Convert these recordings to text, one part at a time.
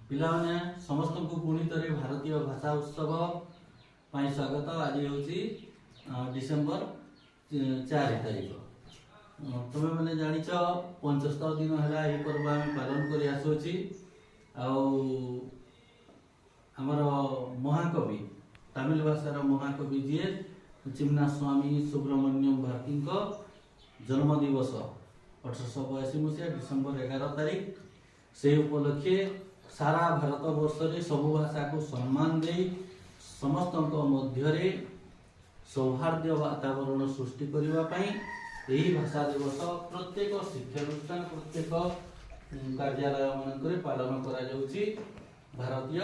पिलाने समस्त को पुणी थे भारतीय भाषा उत्सव पाई स्वागत। आज हूँ डिसेम्बर 4 तारीख। तुम्हें मैंने जाच 75 दिन है यह पर्व आम पालन कर आसुची। आमर महाकवि तमिल भाषार महाकवि जी चिमना स्वामी सुब्रमण्यम भारती जन्म दिवस 1882 मसीहा डिसेम्बर 11 तारीख। से उपलक्षे सारा भारत वर्ष में सबु भाषा को सम्मान दे समस्त मध्य सौहार्द वातावरण सृष्टि करने यही भाषा दिवस प्रत्येक शिक्षानुष्ठान प्रत्येक कार्यालय मानक पालन करा जाउछि भारतीय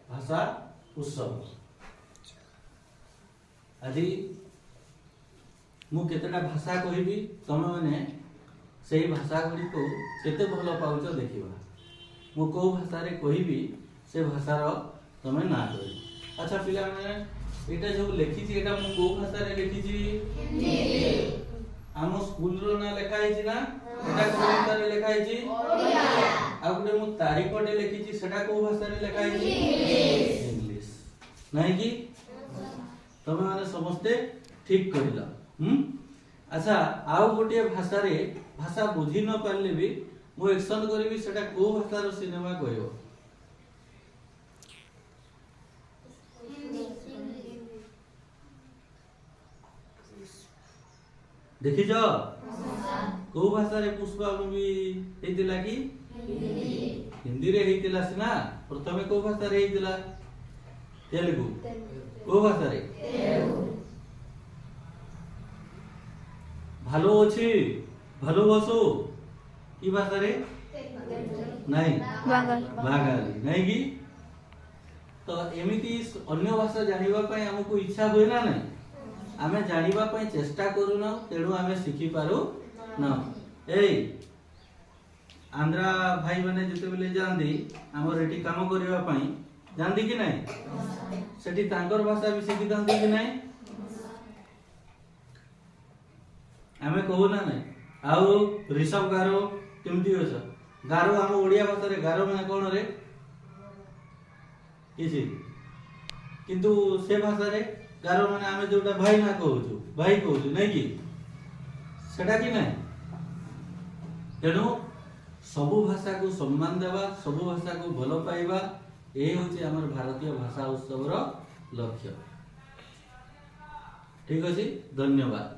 भाषा उत्सव। आज मु केतेटा भाषा कहबी तमे माने से भाषा गुड़ी को केते भल पाउछ देखिबा। मु को भाषा रे कहबी से भाषार तमे ना कहि। अच्छा पिला माने एटा जो लिखी छी एटा मु को भाषा रे लिखी छी हिंदी। आम स्कूल रो ना लिखा है ना एटा को भाषा रे लिखा है ओडिया। आ गुटे मु तारीख डे लिखी छी सेटा को भाषा रे लिखा है इंग्लिश नहीं कि तमे माने समझते ठीक कहिला। अच्छा आउ गोटे भाषा रे भाषा बुझी न पारले भी मु एक्शन करबी सेटा को भाषा रो सिनेमा कहयो। देखि जो को भाषा रे पुष्पा मूवी हेतिला कि हिंदी रे हेतिला सिना। प्रथमे को भाषा रे हेतिला तेलुगु। को भाषा रे भालो अछि भालो बसो की भाषा रे नहीं बांगाली नहीं कि। तो एमिति अन्य भाषा जानिबा पय हमको इच्छा होय ना नहीं आमे जानिबा पय चेष्टा करू ना तेणु आमे शिखि पारू ना। ए आंध्रा भाई माने जते बेले जानदी हमर एठी काम करिबा पय जानदी कि नहीं सेठी तांकर भाषा भी शिखि जानदी कि नहीं आमे कहू ना नहीं। आउ ऋषभ गारो केमती होछ गारो हम ओडिया भाषा रे गारो माने कोन रे किछि किंतु से भाषा रे गारो माने आमे जोटा भाई ना कहूछु भाई कहूछु नहीं कि सेटा कि नहीं। तेणु सबु भाषा को सम्मान देवा सबु भाषा को भल पाइबा यही होछि हमर भारतीय भाषा उत्सव रो लक्ष्य। ठीक अछि धन्यवाद।